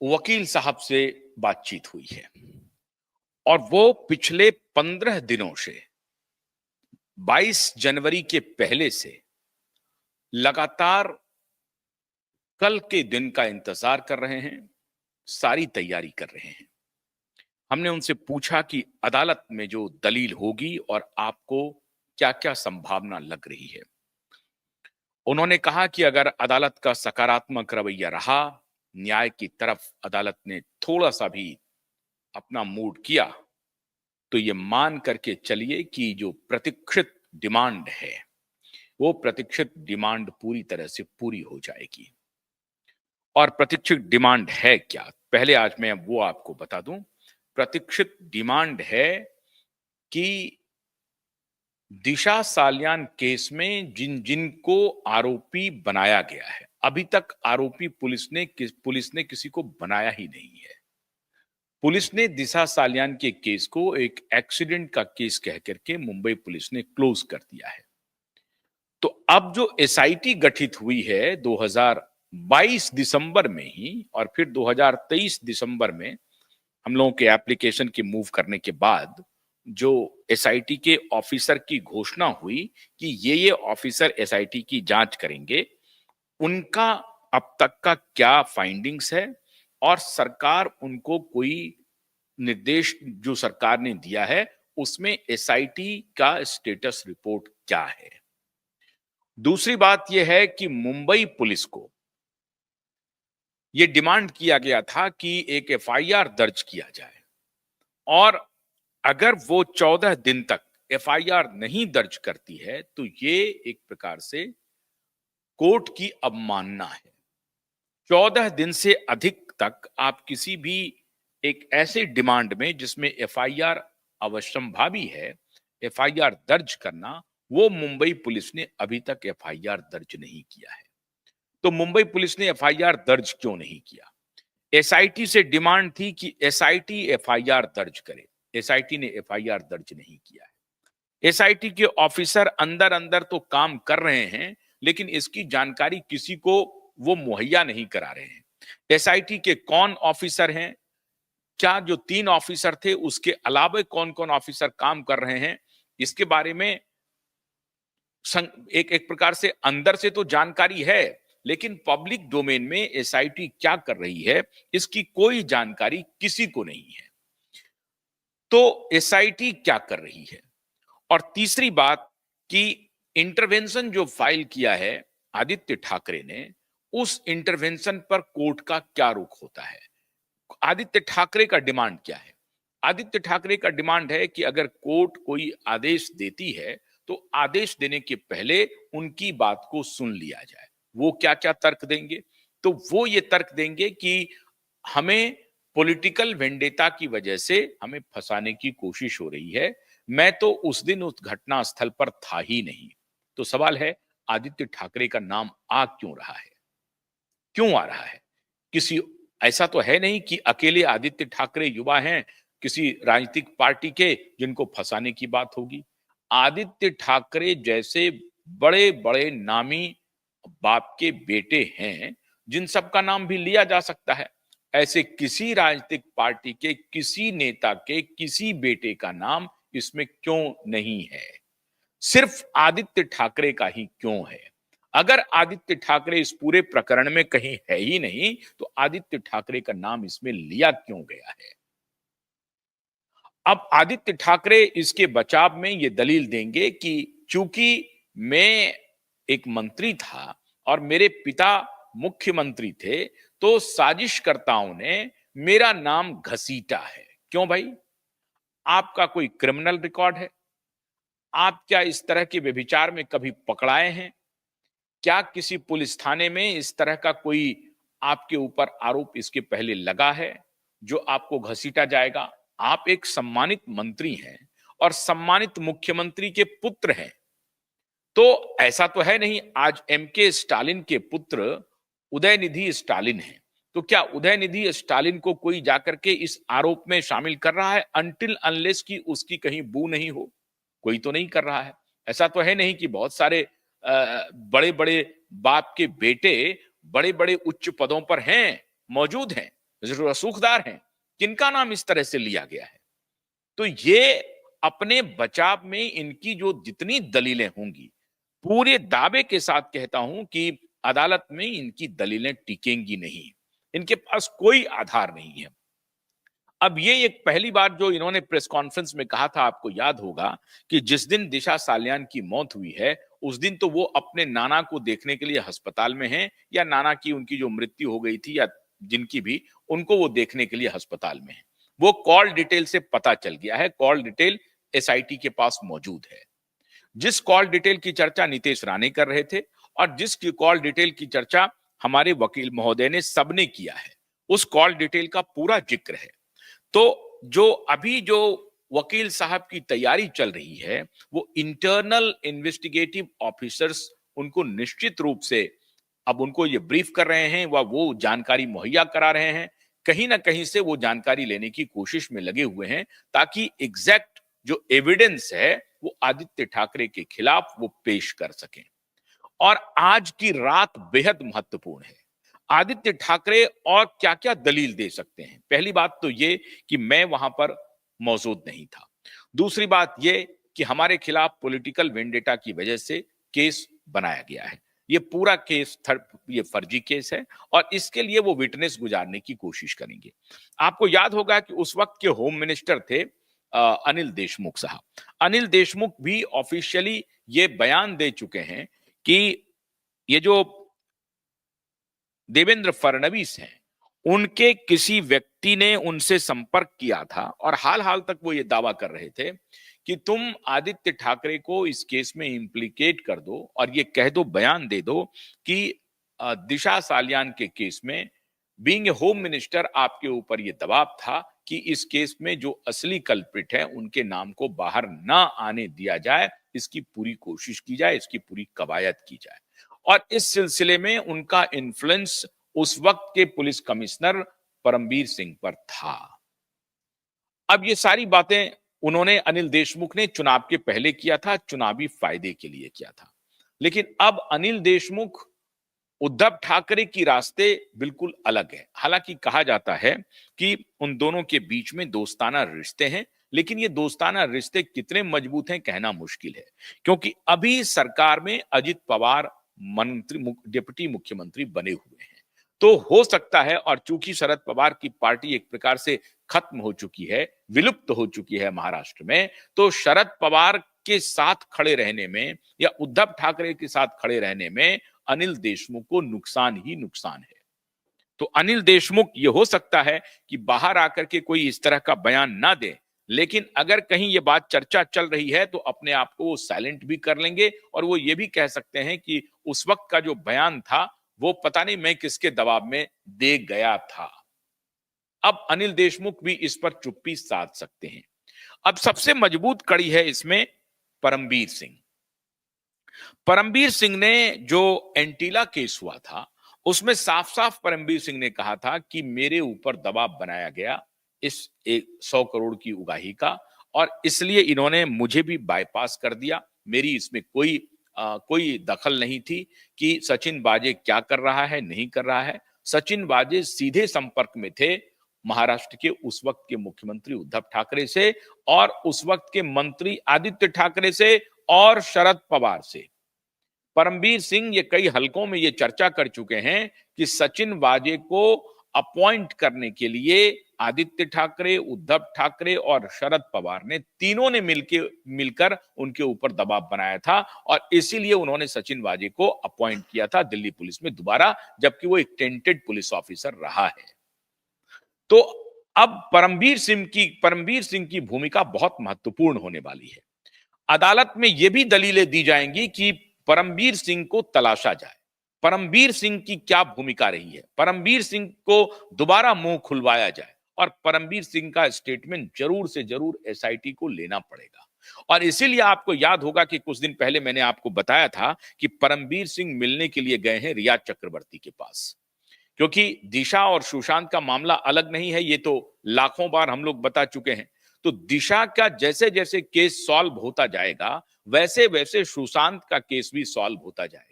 वकील साहब से बातचीत हुई है और वो पिछले 15 दिनों से 22 जनवरी के पहले से लगातार कल के दिन का इंतजार कर रहे हैं, सारी तैयारी कर रहे हैं। हमने उनसे पूछा कि अदालत में जो दलील होगी और आपको क्या-क्या संभावना लग रही है। उन्होंने कहा कि अगर अदालत का सकारात्मक रवैया रहा, न्याय की तरफ अदालत ने थोड़ा-सा भी अपना मूड किया, तो ये मान करके चलिए कि जो प्रतीक्षित डिमांड है, वो प्रतीक्षित डिमांड पूरी तरह से पूरी हो जाएगी। और प्रतीक्षित डिमांड है क्या? पहले आज मैं वो आपको बता दूं। प्रतीक्षित डिमांड है कि दिशा सालियान केस में जिनको आरोपी बनाया गया है, अभी तक आरोपी पुलिस ने किसी को बनाया ही नहीं है। पुलिस ने दिशा सालियान के केस को एक एक्सीडेंट का केस कह करके मुंबई पुलिस ने क्लोज कर दिया है। तो अब जो एसआईटी गठित हुई है 2022 दिसंबर में ही और फिर 2023 दिसंबर में हम लोगों के एप्लीकेशन की मूव करने के बाद जो एसआईटी के ऑफिसर की घोषणा हुई कि ये ऑफिसर एसआईटी की जांच करेंगे, उनका अब तक का क्या फाइंडिंग्स है और सरकार उनको कोई निर्देश जो सरकार ने दिया है उसमें एसआईटी का स्टेटस रिपोर्ट क्या है। दूसरी बात यह है कि मुंबई पुलिस को यह डिमांड किया गया था कि एक एफआईआर दर्ज किया जाए और अगर वो 14 दिन तक एफआईआर नहीं दर्ज करती है तो ये एक प्रकार से कोर्ट की अवमानना है। 14 दिन से अधिक तक आप किसी भी एक ऐसे डिमांड में जिसमें एफआईआर अवश्यंभावी है, एफआईआर दर्ज करना, वो मुंबई पुलिस ने अभी तक एफआईआर दर्ज नहीं किया है। तो मुंबई पुलिस ने एफआईआर दर्ज क्यों नहीं किया? एसआईटी से डिमांड थी कि एसआईटी एफआईआर दर्ज करे। एसआईटी ने एफआईआर दर्ज नहीं किया है। एसआईटी के ऑफिसर अंदर अंदर तो काम कर रहे हैं, लेकिन इसकी जानकारी किसी को वो मुहैया नहीं करा रहे हैं। एसआईटी के कौन ऑफिसर हैं, क्या जो 3 ऑफिसर थे उसके अलावा कौन कौन ऑफिसर काम कर रहे हैं, इसके बारे में एक एक प्रकार से अंदर से तो जानकारी है, लेकिन पब्लिक डोमेन में एसआईटी क्या कर रही है इसकी कोई जानकारी किसी को नहीं है। तो एसआईटी क्या कर रही है? और तीसरी बात कि इंटरवेंशन जो फाइल किया है आदित्य ठाकरे ने, उस इंटरवेंशन पर कोर्ट का क्या रुख होता है? आदित्य ठाकरे का डिमांड क्या है? आदित्य ठाकरे का डिमांड है कि अगर कोर्ट कोई आदेश देती है तो आदेश देने के पहले उनकी बात को सुन लिया जाए। वो क्या क्या तर्क देंगे? तो वो ये तर्क देंगे कि हमें पॉलिटिकल वेंडेटा की वजह से हमें फंसाने की कोशिश हो रही है। मैं तो उस दिन उस घटना स्थल पर था ही नहीं। तो सवाल है, आदित्य ठाकरे का नाम आ क्यों रहा है? क्यों आ रहा है? किसी ऐसा तो है नहीं कि अकेले आदित्य ठाकरे युवा हैं किसी राजनीतिक पार्टी के जिनको फंसाने की बात होगी। आदित्य ठाकरे जैसे बड़े बड़े नामी बाप के बेटे हैं जिन सबका नाम भी लिया जा सकता है। ऐसे किसी राजनीतिक पार्टी के किसी नेता के किसी बेटे का नाम इसमें क्यों नहीं है? सिर्फ आदित्य ठाकरे का ही क्यों है? अगर आदित्य ठाकरे इस पूरे प्रकरण में कहीं है ही नहीं तो आदित्य ठाकरे का नाम इसमें लिया क्यों गया है? अब आदित्य ठाकरे इसके बचाव में ये दलील देंगे कि चूंकि मैं एक मंत्री था और मेरे पिता मुख्यमंत्री थे तो साजिशकर्ताओं ने मेरा नाम घसीटा है। क्यों भाई? आपका कोई क्रिमिनल रिकॉर्ड है? आप क्या इस तरह के व्यभिचार में कभी पकड़ाए हैं? क्या किसी पुलिस थाने में इस तरह का कोई आपके ऊपर आरोप इसके पहले लगा है जो आपको घसीटा जाएगा? आप एक सम्मानित मंत्री हैं और सम्मानित मुख्यमंत्री के पुत्र हैं। तो ऐसा तो है नहीं आज एमके स्टालिन के पुत्र उदयनिधि स्टालिन हैं, तो क्या उदयनिधि स्टालिन को कोई जाकर के इस आरोप में शामिल कर रहा है अनटिल अनलेस की उसकी कहीं बू नहीं हो? कोई तो नहीं कर रहा है। ऐसा तो है नहीं कि बहुत सारे बड़े बड़े बाप के बेटे बड़े बड़े उच्च पदों पर हैं, मौजूद हैं, रसूखदार हैं, किनका नाम इस तरह से लिया गया है। तो ये अपने बचाव में इनकी जो जितनी दलीलें होंगी, पूरे दावे के साथ कहता हूं कि अदालत में इनकी दलीलें टिकेंगी नहीं। इनके पास कोई आधार नहीं है। अब ये एक पहली बार जो इन्होंने प्रेस कॉन्फ्रेंस में कहा था, आपको याद होगा कि जिस दिन दिशा सालियान की मौत हुई है, उस दिन तो वो अपने नाना को देखने के लिए अस्पताल में हैं, या नाना की उनकी जो मृत्यु हो गई थी या जिनकी भी, उनको वो देखने के लिए अस्पताल में है। वो कॉल डिटेल से पता चल गया है, कॉल डिटेल एसआईटी के पास मौजूद है। जिस कॉल डिटेल की चर्चा नितेश राणे कर रहे थे और जिस कॉल डिटेल की चर्चा हमारे वकील महोदय ने सबने किया है, उस कॉल डिटेल का पूरा जिक्र है। तो जो अभी जो वकील साहब की तैयारी चल रही है, वो इंटरनल इन्वेस्टिगेटिव ऑफिसर्स उनको निश्चित रूप से अब उनको ये ब्रीफ कर रहे हैं, वो जानकारी मुहैया करा रहे हैं। कहीं ना कहीं से वो जानकारी लेने की कोशिश में लगे हुए हैं, ताकि एग्जैक्ट जो एविडेंस है वो आदित्य ठाकरे के खिलाफ वो पेश कर सकें। और आज की रात बेहद महत्वपूर्ण है। आदित्य ठाकरे और क्या क्या दलील दे सकते हैं? पहली बात तो ये कि मैं वहां पर मौजूद नहीं था। दूसरी बात ये कि हमारे खिलाफ पॉलिटिकल वेंडेटा की वजह से केस बनाया गया है। ये पूरा केस ये फर्जी केस है और इसके लिए वो विटनेस गुजारने की कोशिश करेंगे। आपको याद होगा कि उस वक्त के होम मिनिस्टर थे अनिल देशमुख साहब। अनिल देशमुख भी ऑफिशियली ये बयान दे चुके हैं कि ये जो देवेंद्र फडणवीस हैं, उनके किसी व्यक्ति ने उनसे संपर्क किया था और हाल हाल तक वो ये दावा कर रहे थे कि तुम आदित्य ठाकरे को इस केस में इंप्लीकेट कर दो और ये कह दो, बयान दे दो कि दिशा सालियान के केस में बीइंग ए होम मिनिस्टर आपके ऊपर ये दबाव था कि इस केस में जो असली कल्प्रिट है उनके नाम को बाहर ना आने दिया जाए, इसकी पूरी कोशिश की जाए, इसकी पूरी कवायद की जाए। और इस सिलसिले में उनका इन्फ्लुएंस उस वक्त के पुलिस कमिश्नर परमबीर सिंह पर था। अब ये सारी बातें उन्होंने, अनिल देशमुख ने चुनाव के पहले किया था, चुनावी फायदे के लिए किया था। लेकिन अब अनिल देशमुख उद्धव ठाकरे की रास्ते बिल्कुल अलग है। हालांकि कहा जाता है कि उन दोनों के बीच में दोस्ताना रिश्ते हैं, लेकिन ये दोस्ताना रिश्ते कितने मजबूत हैं कहना मुश्किल है, क्योंकि अभी सरकार में अजित पवार डिप्टी मुख्यमंत्री बने हुए हैं। तो हो सकता है, और चूंकि शरद पवार की पार्टी एक प्रकार से खत्म हो चुकी है, विलुप्त हो चुकी है महाराष्ट्र में, तो शरद पवार के साथ खड़े रहने में या उद्धव ठाकरे के साथ खड़े रहने में अनिल देशमुख को नुकसान ही नुकसान है। तो अनिल देशमुख ये हो सकता है कि बाहर आकर के कोई इस तरह का बयान ना दे, लेकिन अगर कहीं ये बात चर्चा चल रही है तो अपने आप को वो साइलेंट भी कर लेंगे और वो ये भी कह सकते हैं कि उस वक्त का जो बयान था वो पता नहीं मैं किसके दबाव में दे गया था। अब अनिल देशमुख भी इस पर चुप्पी साध सकते हैं। अब सबसे मजबूत कड़ी है इसमें परमबीर सिंह। परमबीर सिंह ने जो एंटीला केस हुआ था उसमें साफ साफ परमबीर सिंह ने कहा था कि मेरे ऊपर दबाव बनाया गया इस 100 करोड़ की उगाही का, और इसलिए इन्होंने मुझे भी बाईपास कर दिया। मेरी इसमें कोई दखल नहीं थी कि सचिन वाजे क्या कर रहा है नहीं कर रहा है। सचिन वाजे सीधे संपर्क में थे महाराष्ट्र के उस वक्त के मुख्यमंत्री उद्धव ठाकरे से और उस वक्त के मंत्री आदित्य ठाकरे से और शरद पवार से। परमबीर सिंह ये कई हलकों में ये चर्चा कर चुके हैं कि सचिन वाजे को अपॉइंट करने के लिए आदित्य ठाकरे, उद्धव ठाकरे और शरद पवार ने तीनों ने मिलकर उनके ऊपर दबाव बनाया था और इसीलिए उन्होंने सचिन वाजे को अपॉइंट किया था दिल्ली पुलिस में दोबारा, जबकि वो एक टेंटेड पुलिस ऑफिसर रहा है। तो अब परमबीर सिंह की भूमिका बहुत महत्वपूर्ण होने वाली है। अदालत में यह भी दलीलें दी जाएंगी कि परमबीर सिंह को तलाशा जाए, परमबीर सिंह की क्या भूमिका रही है, परमबीर सिंह को दोबारा मुंह खुलवाया जाए और परमबीर सिंह का स्टेटमेंट जरूर से जरूर एसआईटी को लेना पड़ेगा। और इसीलिए आपको याद होगा कि कुछ दिन पहले मैंने आपको बताया था कि परमबीर सिंह मिलने के लिए गए हैं रिया चक्रवर्ती के पास, क्योंकि दिशा और सुशांत का मामला अलग नहीं है, ये तो लाखों बार हम लोग बता चुके हैं। तो दिशा का जैसे जैसे केस सॉल्व होता जाएगा वैसे वैसे सुशांत का केस भी सॉल्व होता जाएगा।